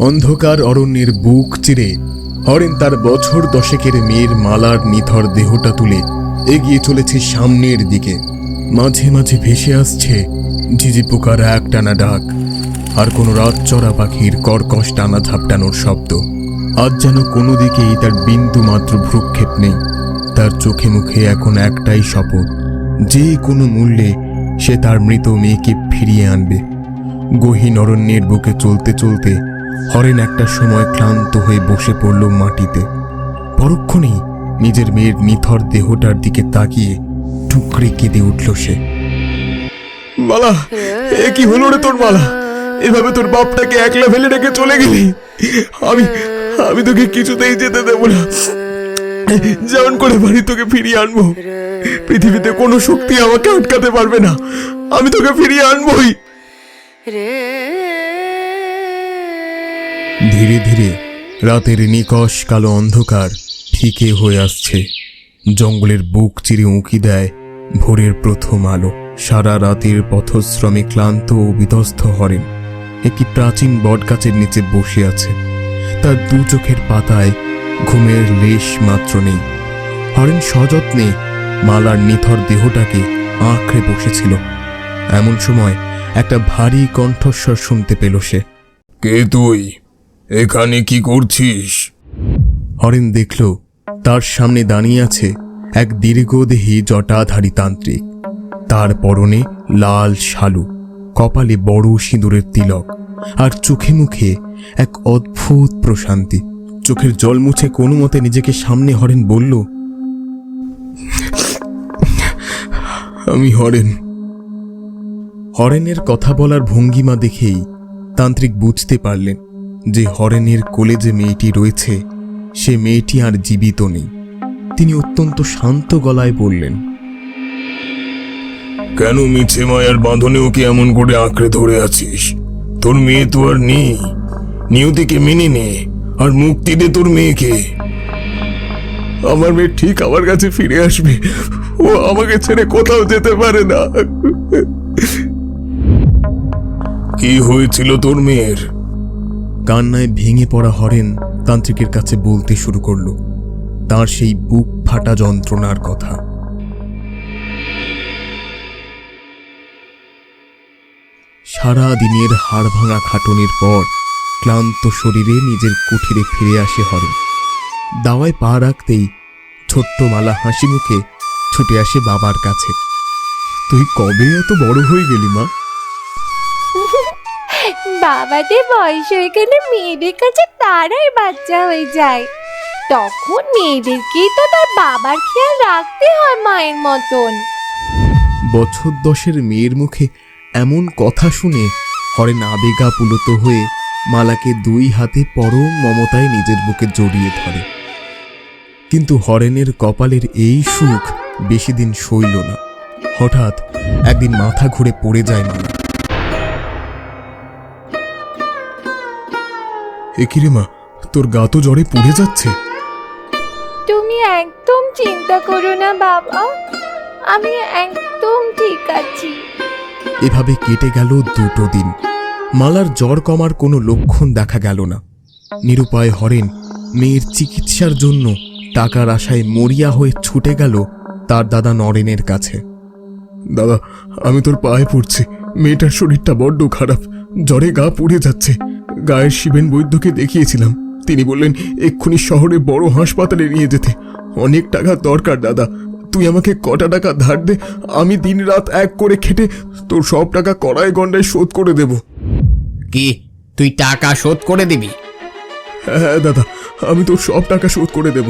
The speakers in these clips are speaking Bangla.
অন্ধকার অরণ্যের বুক চিরে হরেন তার বছর দশেকের মেয়ের মালার নিথর দেহটা তুলে এগিয়ে চলেছে সামনের দিকে। মাঝে মাঝে ভেসে আসছে ঝিঝি পোকার একটানা ডাক, আর কোনো রাত চড়া পাখির কর্কশ টানা ঝাপটানোর শব্দ। আজ যেন কোনো দিকেই তার বিন্দু মাত্র ভ্রুক্ষেপ নেই। তার চোখে মুখে এখন একটাই শপথ, যে কোনো মূল্যে সে তার মৃত মেয়েকে ফিরিয়ে আনবে। গহীন অরণ্যের বুকে চলতে চলতে হরেন একটা সময় ক্লান্ত হয়ে বসে পড়ল মাটিতে। পরক্ষণেই নিজের মেয়ের নিথর দেহটার দিকে তাকিয়ে টুকরে কেঁদে উঠল সে। মালা, এ কি হলো রে তোর মালা? এভাবে তোর বাপটাকে একলা ফেলে রেখে চলে গেলি। আমি তোকে কিছুতেই যেতে দেব না। যেমন করে পারি তোকে ফিরিয়ে আনবো। পৃথিবীতে কোনো শক্তি আমাকে আটকাতে পারবে না। আমি তোকে ফিরিয়ে আনবই। ধীরে ধীরে রাতের নিকষ কালো অন্ধকার ফিকে হয়ে আসছে। জঙ্গলের বুক চিরে উঁকি দেয় ভোরের প্রথম আলো। সারা রাতের পথশ্রমে ক্লান্ত ও বিধ্বস্ত হরেন একটি প্রাচীন বটগাছের নিচে বসে আছে। তার দু চোখের পাতায় ঘুমের লেশ মাত্র নেই। হরেন সযত্নে মালার নিথর দেহটাকে আঁকড়ে বসেছিল। এমন সময় একটা ভারী কণ্ঠস্বর শুনতে পেল সে। কে তুই? এখানে কি করছিস? হরেন দেখল তার সামনে দাঁড়িয়ে আছে এক দীর্ঘদেহী জটাধারী তান্ত্রিক। তার পরনে লাল শালু, কপালে বড় সিঁদুরের তিলক, আর চোখে মুখে এক অদ্ভুত প্রশান্তি। চোখের জল মুছে কোনো মতে নিজেকে সামনে হরেন বলল, আমি হরেন। হরেনের কথা বলার ভঙ্গিমা দেখেই তান্ত্রিক বুঝতে পারলেন যে হরেনের কোলে যে মেয়েটি রয়েছে সে মেয়েটি আর জীবিত নেই। তিনি অত্যন্ত শান্ত গলায় বললেন, কেন মিছে মায়ার বাঁধনে ওকে এমন করে আঁকড়ে ধরে আছিস? তোর মেয়ে তো আর নেই। নিয়তিকে মেনে নে আর মুক্তি দে তোর মেয়েকে। আমার মেয়ে ঠিক আমার কাছে ফিরে আসবে। ও আমাকে ছেড়ে কোথাও যেতে পারে না। কি হয়েছিল তোর মেয়ের? কান্নায় ভেঙে পড়া হরেন তান্ত্রিকের কাছে বলতে শুরু করল তার সেই বুক ফাটা যন্ত্রণার কথা। সারা দিনের হাড় ভাঙা খাটুনির পর ক্লান্ত শরীরে নিজের কুঠিরে ফিরে আসে হরেন। দাওয়ায় পা রাখতেই ছোট্ট মালা হাসি মুখে ছুটে আসে বাবার কাছে। তুই কবে এত বড় হয়ে গেলি মা? বাবাদের বয়স হয়ে গেলে মেয়েদের কাছে তারাই বাচ্চা হয়ে যায়। তখন মেয়েদেরকেই তো তার বাবার খেয়াল রাখতে হয় মায়ের মতন। বছর 10-এর মেয়ের মুখে এমন কথা শুনে হরেন আবেগাপুলত হয়ে মালাকে দুই হাতে পরম মমতায় নিজের বুকে জড়িয়ে ধরে। কিন্তু হরেনের কপালের এই সুখ বেশি দিন সইল না। হঠাৎ একদিন মাথা ঘুরে পড়ে যায় মালা। একিরে মা, তোর গা তো জ্বরে পুড়ে যাচ্ছে। তুমি একদম চিন্তা করো না বাবা, আমি একদম ঠিক আছি। এভাবে কেটে গেল 2 দিন। মালার জ্বর কমার কোনো লক্ষণ দেখা গেল না। নিরুপায় হরেন মেয়ের চিকিৎসার জন্য টাকার আশায় মরিয়া হয়ে ছুটে গেল তার দাদা নরেনের কাছে। দাদা, আমি তোর পায়ে পড়ছি। মেয়েটার শরীরটা বড্ড খারাপ, জ্বরে গা পুড়ে যাচ্ছে। গায়ের শিবেন বৈদ্যকে দেখিয়েছিলাম, তিনি বললেন এক্ষুনি শহরে বড় হাসপাতালে নিয়ে যেতে। অনেক টাকা দরকার দাদা, তুই আমাকে কটা টাকা ধার দে। আমি দিন রাত এক করে খেটে তোর সব টাকা কড়ায় গন্ডায় শোধ করে দেব। কি, তুই টাকা শোধ করে দিবি? হ্যাঁ দাদা, আমি তোর সব টাকা শোধ করে দেব।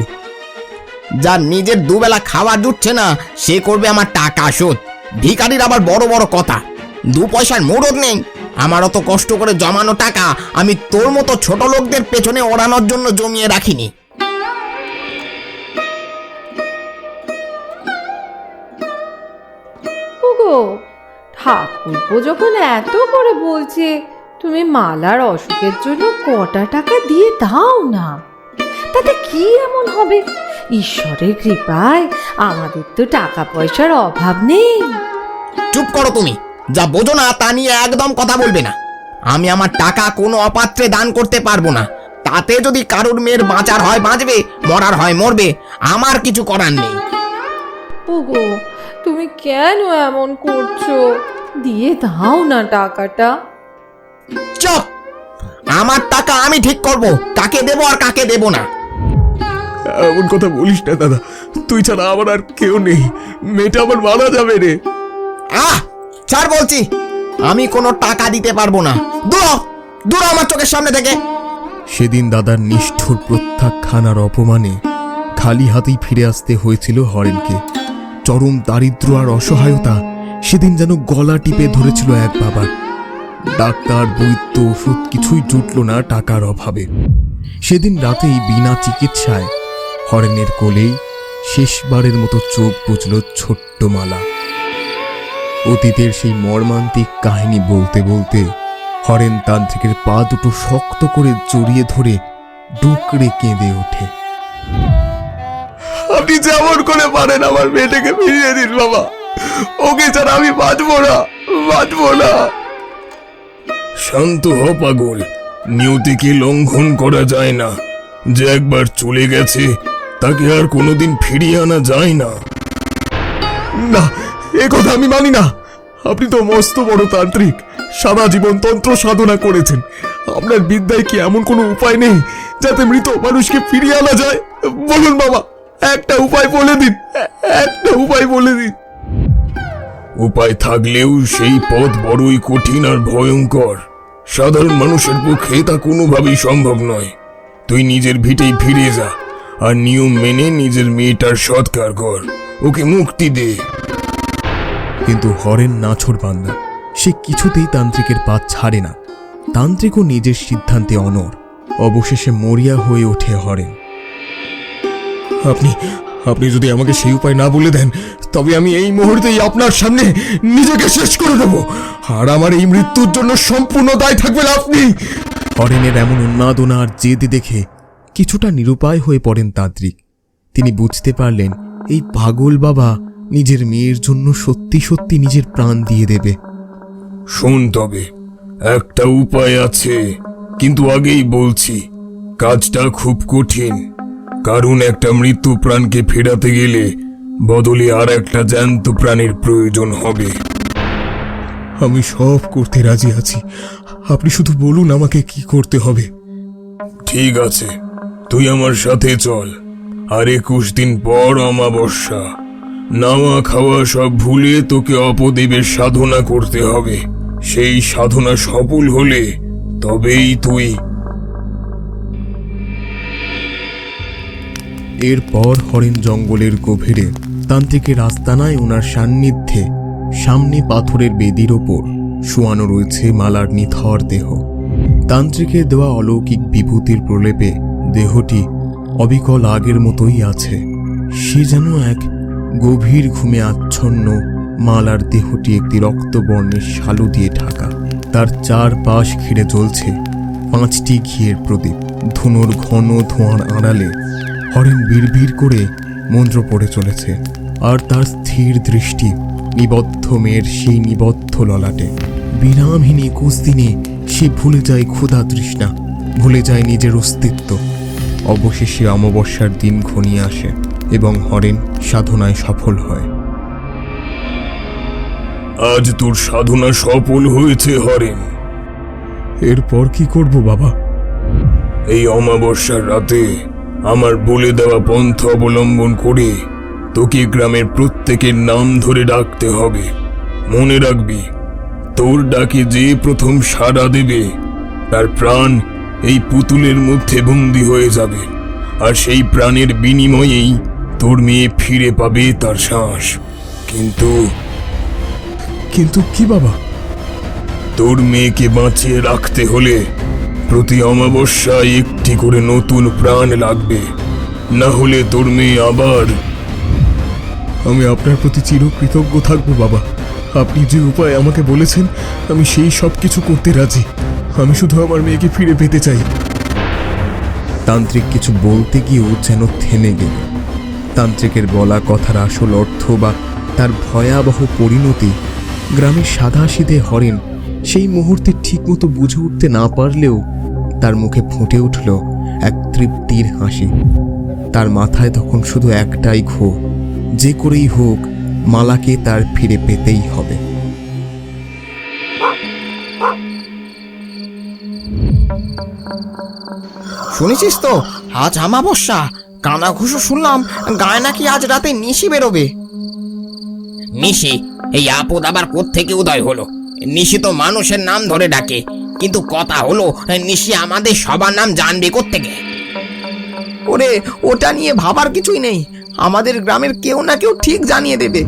যার নিজের দুবেলা খাওয়া জুটছে না সে করবে আমার টাকা শোধ? ভিখারির আবার বড় বড় কথা। 2 পয়সার মুরদ নেই। আমার অত কষ্ট করে জমানো টাকা আমি তোর মতো ছোট লোকদের পেছনে ওড়ানোর জন্য জমিয়ে রাখিনি। ওগো, ঠাকুরপো যখন এত করে বলছে তুমি মালার অসুখের জন্য কটা টাকা দিয়ে দাও না, তাতে কি এমন হবে? ঈশ্বরের কৃপায় আমাদের তো টাকা পয়সার অভাব নেই। চুপ করো তুমি, যা বোঝো না তা নিয়ে একদম কথা বলবে না। আমি আমার টাকা কোনো অপাত্রে দান করতে পারবো না। তাতে যদি কারোর মেয়ের বাঁচার হয় বাঁচবে, মরার হয় মরবে, আমার কিছু করার নেই। ওগো, তুমি কেন এমন করছো? দিয়ে দাও না টাকাটা। চুপ! আমার টাকা আমি ঠিক করব, কাকে দেবো আর কাকে দেব না। এমন কথা বলিস না দাদা, তুই ছাড়া আমার আর কেউ নেই। মেয়েটা আমার মারা যাবে রে। ছাড় বলছি, আমি কোনো টাকা দিতে পারবো না। দূর দূর আমার চোখের সামনে থেকে। সেদিন দাদার নিষ্ঠুর প্রত্যাখ্যান আর অপমানে খালি হাতেই ফিরে আসতে হয়েছিল হরেনকে। চরম দারিদ্র আর অসহায়তা সেদিন যেন গলা টিপে ধরেছিল এক বাবার। ডাক্তার, বৈদ্য, ওষুধ কিছুই জুটল না টাকার অভাবে। সেদিন রাতেই বিনা চিকিৎসায় হরেনের কোলেই শেষবারের মতো চোখ বুঝল ছোট্ট মালা। অতীতের সেই মর্মান্তিক কাহিনী বলতে বলতে হরেন তান্ত্রিকের পা দুটো শক্ত করে জড়িয়ে ধরে ডুকরে কেঁদে ওঠে। আপনি যেমন করে পারেন আমার মেয়েটাকে ফিরিয়ে দিন বাবা, ওকে ছাড়া আমি বাঁচবো না। শান্ত হ পাগল, নিয়তিকে লঙ্ঘন করা যায় না। যে একবার চলে গেছে তাকে আর কোনোদিন ফিরিয়ে আনা যায় না। না, এ কথা আমি মানি না। আপনি তো মস্ত বড় তান্ত্রিক, সারা জীবন তন্ত্র সাধনা করেছেন। আপনার বিদ্যায় কি এমন কোনো উপায় নেই যাতে মৃত মানুষকে ফিরিয়ে আনা যায়? বলুন বাবা, একটা উপায় বলে দিন, একটা উপায় বলে দিন। উপায় থাকলেও সেই পথ বড়ই কঠিন আর ভয়ঙ্কর। সাধারণ মানুষের পক্ষে তা কোনোভাবেই সম্ভব নয়। তুই নিজের ভিটেই ফিরে যা আর নিয়ম মেনে নিজের মেয়েটার সৎকার কর, ওকে মুক্তি দে। কিন্তু হরেন নাছোড়বান্দা, সে কিছুতেই তান্ত্রিকের পা ছাড়ে না। তান্ত্রিকও নিজের সিদ্ধান্তে অনড়। অবশেষে মরিয়া হয়ে ওঠে হরেন। আপনি যদি আমাকে সেই উপায় না বলে দেন, তবে আমি এই মুহূর্তেই আপনার সামনে নিজেকে শেষ করে দেব, আর আমার এই মৃত্যুর জন্য সম্পূর্ণ দায় থাকবেন আপনি। হরেনের এমন উন্মাদনা আর জেদ দেখে কিছুটা নিরুপায় হয়ে পড়েন তান্ত্রিক। তিনি বুঝতে পারলেন এই পাগল বাবা নিজের মেয়ের জন্য সত্যি সত্যি নিজের প্রাণ দিয়ে দেবে। শোন, তবে একটা উপায় আছে, কিন্তু আগেই বলছি কাজটা খুব কঠিন। কারণ একটা মৃত্যু প্রাণকে ফেরাতে গেলে বদলে আর একটা জ্যান্ত প্রাণের প্রয়োজন হবে। আমি সব করতে রাজি আছি, আপনি শুধু বলুন আমাকে কি করতে হবে। ঠিক আছে, তুই আমার সাথে চল। আর 21 দিন পর অমাবস্যা। নাওয়া খাওয়া সব ভুলে তোকে অপদেবের সাধনা করতে হবে। সেই সাধনা সফল হলে তবেই তুই। এরপর হরেন জঙ্গলের গভীরে তান্ত্রিকের আস্তানায় ওনার সান্নিধ্যে সামনে পাথরের বেদির ওপর শোয়ানো রয়েছে মালার নিথর দেহ। তান্ত্রিকের দেওয়া অলৌকিক বিভূতির প্রলেপে দেহটি অবিকল আগের মতোই আছে। সে যেন এক গভীর ঘুমে আচ্ছন্ন। মালার দেহটি একটি রক্তবর্ণের শালু দিয়ে ঢাকা। তার চারপাশ ঘিরে জ্বলছে 5টি ঘিয়ের প্রদীপ। ধুনোর ঘন ধোঁয়ার আড়ালে হরেন বিড়বিড় করে মন্ত্র পড়ে চলেছে, আর তার স্থির দৃষ্টি নিবদ্ধ মেয়ের সেই নিবদ্ধ ললাটে। বিরামহীন 21 দিনে সে ভুলে যায় ক্ষুধা তৃষ্ণা, ভুলে যায় নিজের অস্তিত্ব। অবশেষে অমাবস্যার দিন ঘনিয়ে আসে এবং হরেন সাধনায় সফল হয়। আজ তোর সাধনা সফল হয়েছে হরেন। এরপর কি করব বাবা? এই অমাবস্যার রাতে আমার বলে দেওয়া পন্থা অবলম্বন করে তোকে গ্রামের প্রত্যেকের নাম ধরে ডাকতে হবে। মনে রাখবি, তোর ডাকে যে প্রথম সাড়া দেবে তার প্রাণ এই পুতুলের মধ্যে বন্দী হয়ে যাবে, আর সেই প্রাণের বিনিময়েই তোর মেয়ে ফিরে পাবে তার শ্বাস। কিন্তু কি বাবা? তোর মেয়েকে বাঁচিয়ে রাখতে হলে প্রতি অমাবস্যায় একটি করে নতুন প্রাণ লাগবে, না হলে তোর মেয়ে আবার। আমি আপনার প্রতি চিরকৃতজ্ঞ থাকবো বাবা। আপনি যে উপায় আমাকে বলেছেন আমি সেই সব কিছু করতে রাজি। আমি শুধু আমার মেয়েকে ফিরে পেতে চাই। তান্ত্রিক কিছু বলতে গিয়েও যেন থেমে গেল। তান্ত্রিকের বলা কথার আসল অর্থ বা তার ভয়াবহ পরিণতি গ্রামের সাদাসিধে হরেন সেই মুহূর্তে ঠিকমতো বুঝে উঠতে না পারলেও তার মুখে ফুটে উঠল এক তৃপ্তির হাসি। তার মাথায় তখন শুধু একটাই ক্ষোভ, যে করেই হোক মালাকে তার ফিরে পেতেই হবে। শুনেছিস তো আজ আমাবস্যা? কানাঘুষো শুনলাম গায়ে নাকি আজ রাতে নিশি বেরোবে। নিশি? এই আপদ আবার কোত্থেকে উদয় হলো? নিশি তো মানুষের নাম ধরে ডাকে, কিন্তু কথা হলো নিশি আমাদের সবার নাম জানবে কোত্থেকে? ওরে, ওটা নিয়ে ভাবার কিছুই নেই, আমাদের গ্রামের কেউ না কেউ ঠিক জানিয়ে দেবে।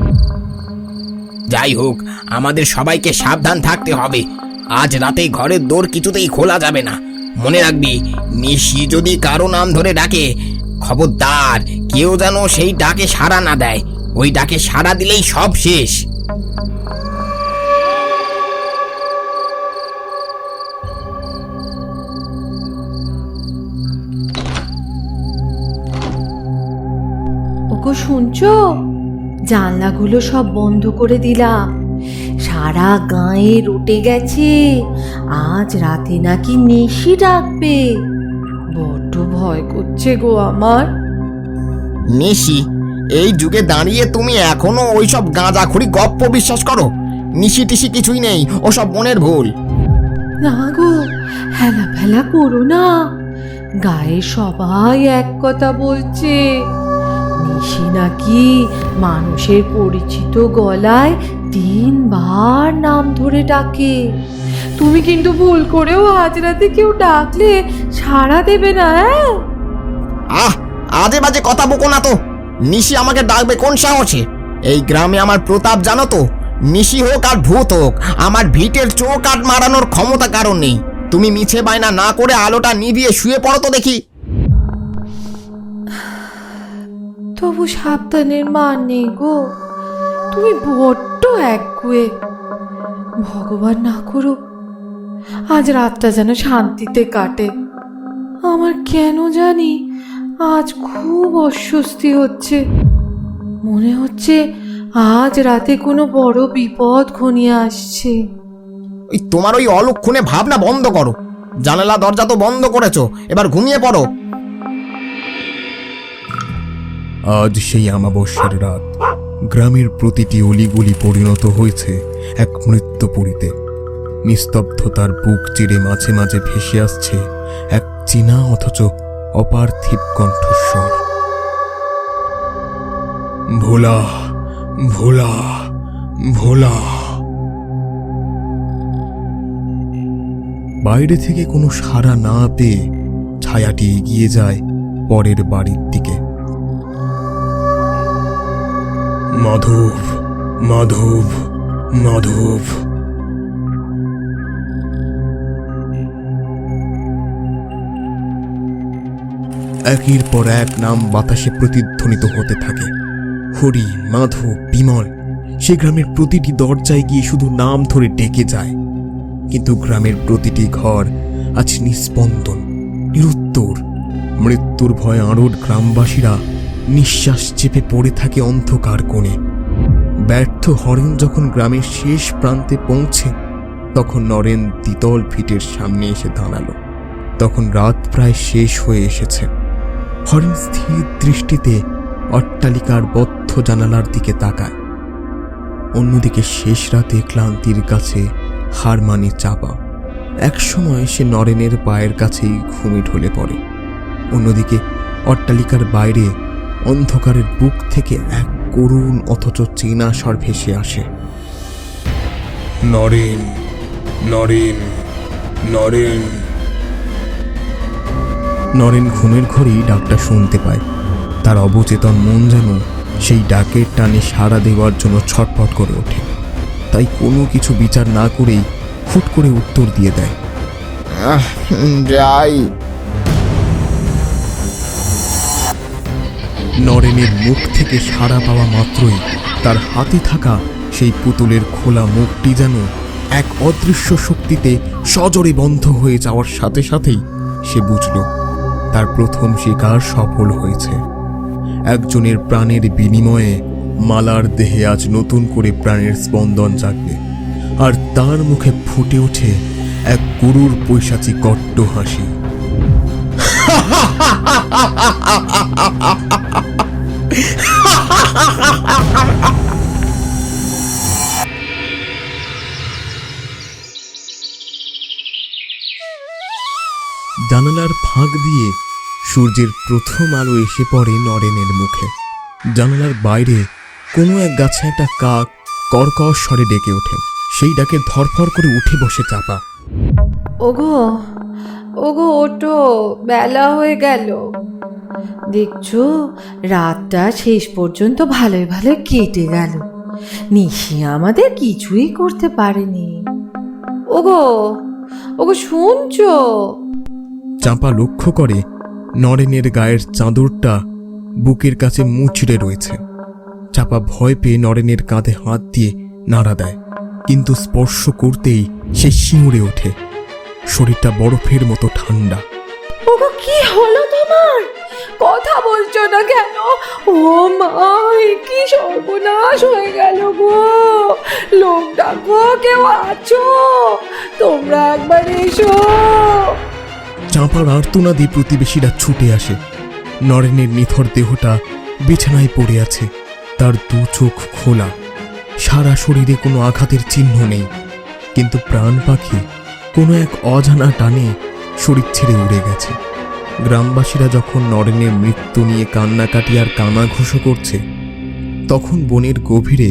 যাই হোক, আমাদের সবাইকে সাবধান থাকতে হবে। আজ রাতে ঘরের দোর কিছুতেই খোলা যাবে না। মনে রাখবি, নিশি যদি কারো নাম ধরে ডাকে, খবরদার কেউ যেন সেই ডাকে সাড়া না দেয়। ওই ডাকে সাড়া দিলেই সব শেষ। ওগো শুনছো? জানলাগুলো সব বন্ধ করে দিলাম। সারা গায়ে রটে গেছে আজ রাতে নাকি নিশি ডাকবে। বড্ড ভয় করছে গো আমার। নিশি? এই যুগে দাঁড়িয়ে তুমি এখনো ওইসব গাঁজাখুরি গপ্প বিশ্বাস করো? নিশি টিশি কিছুই নেই, ওসব মনের ভুল। না গো, হেলা ফেলা করো না। গায়ে সবাই এক কথা বলছে, নিশি নাকি মানুষের পরিচিত গলায় 3 বার নাম ধরে ডাকে। তুমি কিন্তু ভুল করেও আজ রাতে কেউ ডাকলে সাড়া দেবে না। আহ, আজে বাজে কথা বকো না তো। নিশি আমাকে ডাকবে কোন সাহসে? এই গ্রামে আমার প্রতাপ জানো তো। নিশি হোক আর ভূত হোক, আমার ভিটের চোখ আট মারানোর ক্ষমতা কারণ নেই। তুমি মিছে বায়না না করে আলোটা নিভিয়ে শুয়ে পড়ো তো দেখি। তবু সাবধানের মান নেই গো। তুমি বড্ড একগুয়ে। ভগবান না করুক আজ রাতটা যেন শান্তিতে কাটে। আমার কেন জানি আজ খুব অস্বস্তি হচ্ছে। মনে হচ্ছে আজ রাতে কোনো বড় বিপদ ঘনিয়ে আসছে। ওই তোমার ওই অলক্ষণে ভাবনা বন্ধ করো। জানালা দরজা তো বন্ধ করেছো, এবার ঘুমিয়ে পড়ো। আজ সেই আমাবস্যার রাত। গ্রামের প্রতিটি অলিগলি পরিণত হয়েছে এক মৃত্যুপুরীতে। নিস্তব্ধতার বুক চিরে মাঝে মাঝে ভেসে আসছে এক চীনা অথচ অপার্থিব কণ্ঠস্বর। ভোলা, ভোলা, ভোলা। বাইরে থেকে কোনো সাড়া না পেয়ে ছায়াটি এগিয়ে যায় পরের বাড়ির দিকে। মাধব, মাধব, মাধব। একের পর এক নাম বাতাসে প্রতিধ্বনিত হতে থাকে। হরি, মাধব, বিমল। সে গ্রামের প্রতিটি দরজায় গিয়ে শুধু নাম ধরে ডেকে যায়। কিন্তু গ্রামের প্রতিটি ঘর আজ নিস্পন্দন, নিরুত্তর। মৃত্যুর ভয়ে আড়ট গ্রামবাসীরা নিঃশ্বাস চেপে পড়ে থাকে অন্ধকার কোণে। ব্যর্থ হরেন যখন গ্রামের শেষ প্রান্তে পৌঁছে, তখন নরেন দ্বিতল ভিটের সামনে এসে দাঁড়ালো। তখন রাত প্রায় শেষ হয়ে এসেছে। হরেন স্থির দৃষ্টিতে অট্টালিকার বদ্ধ জানালার দিকে তাকায়। অন্যদিকে শেষ রাতে ক্লান্তির কাছে হার মানে চাপা। একসময় সে নরেনের পায়ের কাছেই ঘুমে ঢলে পড়ে। অন্যদিকে অট্টালিকার বাইরে অন্ধকারের বুক থেকে এক করুণ অথচ চেনা স্বর ভেসে আসে। নরেন, নরেন, নরেন। নরেন ঘুমের ঘরেই ডাকটা শুনতে পায়। তার অবচেতন মন যেন সেই ডাকের টানে সাড়া দেওয়ার জন্য ছটফট করে ওঠে। তাই কোনো কিছু বিচার না করেই হুট করে উত্তর দিয়ে দেয়, যাই। নরেনের মুখ থেকে সাড়া পাওয়া মাত্রই তার হাতে থাকা সেই পুতুলের খোলা মুখটি যেন এক অদৃশ্য শক্তিতে সজোরে বন্ধ হয়ে যাওয়ার সাথে সাথেই সে বুঝল তার প্রথম শিকার সফল হয়েছে। একজনের প্রাণের বিনিময়ে মালার দেহে আজ নতুন করে প্রাণের স্পন্দন জাগবে। আর তার মুখে ফুটে ওঠে এক গরুর পৈশাচি কট্ট হাসি। জানালার ফাঁক দিয়ে সূর্যের প্রথম আলো এসে পড়ে নরেনের মুখে। জানালার বাইরে কোনো এক গাছে একটা কাক কর্কশ স্বরে ডেকে ওঠে। সেই ডাকে ধরফর করে উঠে বসে চাপা। ওগো ওগো ওঠো, বেলা হয়ে গেল। দেখছো, রাতটা শেষ পর্যন্ত ভালোই ভালো কেটে গেল। নিশি আমাদের কিছুই করতে পারেনি। ওগো ওগো শুনছো? চাপা লক্ষ্য করে নরেনের গায়ের চাদরটা বুকের কাছে মুচড়ে রয়েছে। চাপা ভয় পেয়ে নরেনের কাঁধে হাত দিয়ে নাড়া দেয়, কিন্তু স্পর্শ করতেই সে শিউরে ওঠে। শরীরটা বরফের মতো ঠান্ডা। ওগো কি হলো তোমার? কথা বলছো না কেন? ও মা, কি সর্বনাশ হয়ে গেল গো! লোক ডাকো, কেউ আছো? তোমরা একবার এসো। চাঁপার আর্তনাদে প্রতিবেশীরা ছুটে আসে। নরেনের নিথর দেহটা বিছানায় পড়ে আছে, তার দু চোখ খোলা, সারা শরীরে কোনো আঘাতের চিহ্ন নেই। কিন্তু প্রাণ পাখি কোনো এক অজানা টানে শরীর ছেড়ে উড়ে গেছে। গ্রামবাসীরা যখন নরেনের মৃত্যু নিয়ে কান্নাকাটি আর কানাঘুষো করছে, তখন বনের গভীরে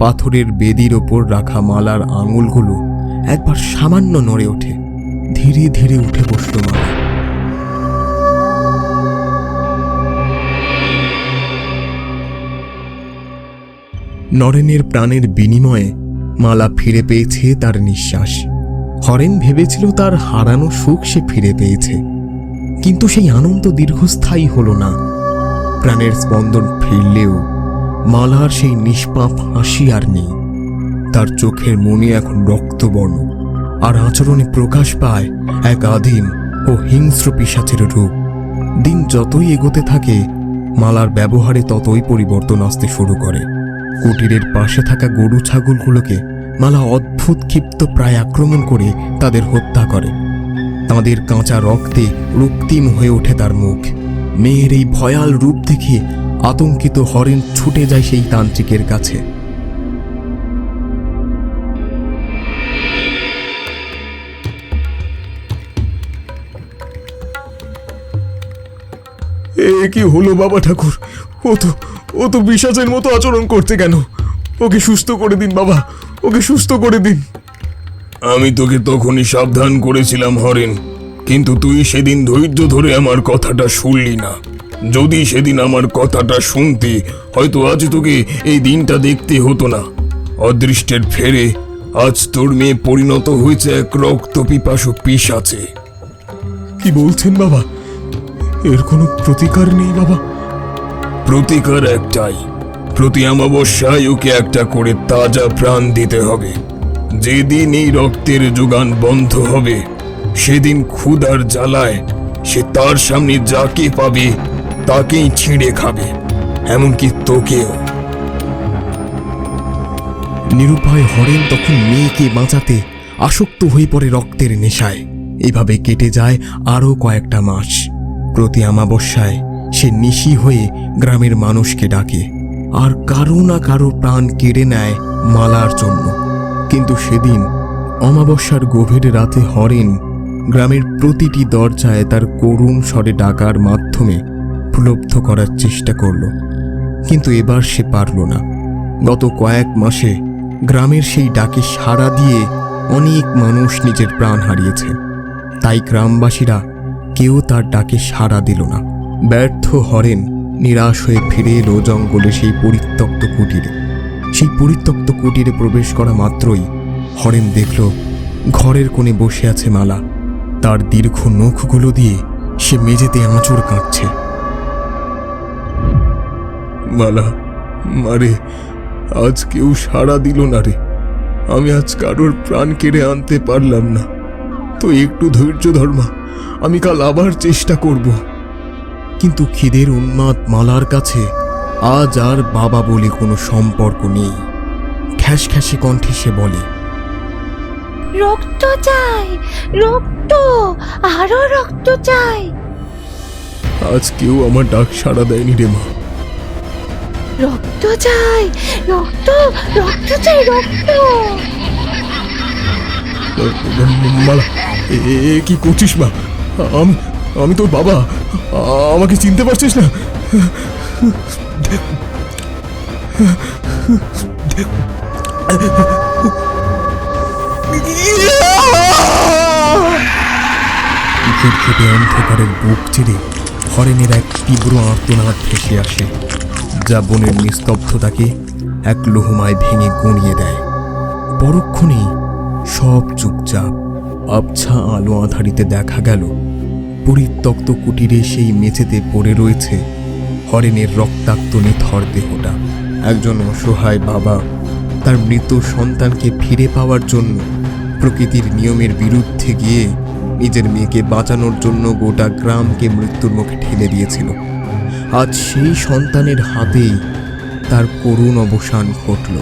পাথরের বেদির ওপর রাখা মালার আঙুলগুলো একবার সামান্য নড়ে ওঠে। ধীরে ধীরে উঠে বসল মালা। নরেনের প্রাণের বিনিময়ে মালা ফিরে পেয়েছে তার নিঃশ্বাস। হরেন ভেবেছিল তার হারানো সুখ সে ফিরে পেয়েছে, কিন্তু সেই আনন্দ দীর্ঘস্থায়ী হল না। প্রাণের স্পন্দন ফিরলেও মালার সেই নিষ্পাপ হাসি আর নেই। তার চোখের মনি এখন রক্তবর্ণ, আর আচরণে প্রকাশ পায় এক আদিম ও হিংস্র পিশাচের রূপ। দিন যতই এগোতে থাকে, মালার ব্যবহারে ততই পরিবর্তন আসতে শুরু করে। কুটিরের পাশে থাকা গরু ছাগলগুলোকে মালা অদ্ভুত ক্ষিপ্ত প্রায় আক্রমণ করে তাদের হত্যা করে। তাদের কাঁচা রক্তে রক্তিম হয়ে ওঠে তার মুখ। মেয়ের এই ভয়াল রূপ দেখে আতঙ্কিত হরেন ছুটে যায় সেই তান্ত্রিকের কাছে। এ কি হলো বাবা ঠাকুর? ও তো পিশাচের মতো আচরণ করছে কেন? ওকে সুস্থ করে দিন বাবা, ওকে সুস্থ করে দিন। আমি তোকে তখনই সাবধান করেছিলাম হরেন, কিন্তু তুই সেদিন ধৈর্য ধরে আমার কথাটা শুনলি না। যদি সেদিন আমার কথাটা শুনতে, হয়তো আজ তোকে এই দিনটা দেখতে হতো না। অদৃষ্টের ফেরে আজ তোর মেয়ে পরিণত হয়েছে এক রক্ত পিপাসু পিশাচে। কি বলছেন বাবা? এর কোনো প্রতিকার নেই বাবা? প্রতিকার একটাই, প্রতি অমাবস্যায় ওকে একটা করে তাজা প্রাণ দিতে হবে। যেদিন এই রক্তের যোগান বন্ধ হবে, সেদিন ক্ষুধার জ্বালায় সে তার সামনে যাকে পাবে তাকেই ছিঁড়ে খাবে, এমনকি তোকেও। নিরুপায় হরেন তখন মেয়েকে বাঁচাতে আসক্ত হয়ে পড়ে রক্তের নেশায়। এভাবে কেটে যায় আরও কয়েকটা মাস। প্রতি অমাবস্যায় সে নিশি হয়ে গ্রামের মানুষকে ডাকে, আর কারো না কারো প্রাণ কেড়ে নেয় মালার জন্য। কিন্তু সেদিন অমাবস্যার গভীর রাতে হরেন গ্রামের প্রতিটি দরজায় তার করুণ স্বরে ডাকার মাধ্যমে প্রলুব্ধ করার চেষ্টা করল, কিন্তু এবার সে পারল না। গত কয়েক মাসে গ্রামের সেই ডাকে সাড়া দিয়ে অনেক মানুষ নিজের প্রাণ হারিয়েছে। তাই গ্রামবাসীরা কেউ তার ডাকে সাড়া দিল না। ব্যর্থ হরেন নিরাশ হয়ে ফিরে এলো জঙ্গলে সেই পরিত্যক্ত কুটিরে। সেই পরিত্যক্ত কুটিরে প্রবেশ করা মাত্রই হরেন দেখল ঘরের কোণে বসে আছে মালা। তার দীর্ঘ নখগুলো দিয়ে সে মেঝেতে আঁচড় কাটছে। মালা, মারে, আজ কেউ সাড়া দিল না রে। আমি আজ কারোর প্রাণ কেড়ে আনতে পারলাম না। তো একটু ধৈর্য ধর মা, আমি কাল আবার চেষ্টা করব। কিন্তু খিদের উন্মাদ মালার কাছে আজ আর বাবা বলে কোনো সম্পর্ক নেই। খ্যাসখ্যাসে কণ্ঠে সে বলে, রক্ত চাই, রক্ত, আরো রক্ত চাই। আজ কেউ আমার ডাক সাড়া দেয়নি রে মা। রক্ত চাই, রক্ত, রক্ত চাই, রক্ত। মালা, এ কি করছিস মা? আমি তোর বাবা, আমাকে চিনতে পারছিস না? ঘুটঘুটে অন্ধকারের বুক চিরে হরেনের এক তীব্র আর্তনাদ ভেসে আসে, যা বনের নিস্তব্ধতাকে এক লোহমায় ভেঙে গড়িয়ে দেয়। পরক্ষণেই সব চুপচাপ। আবছা আলো আধারিতে দেখা গেল পরিত্যক্ত কুটিরে সেই মেঝেতে পড়ে রয়েছে হরেনের রক্তাক্ত নিথর দেহটা। একজন অসহায় বাবা তার মৃত সন্তানকে ফিরে পাওয়ার জন্য প্রকৃতির নিয়মের বিরুদ্ধে গিয়ে নিজের মেয়েকে বাঁচানোর জন্য গোটা গ্রামকে মৃত্যুর মুখে ঠেলে দিয়েছিল। আজ সেই সন্তানের হাতেই তার করুণ অবসান ঘটল।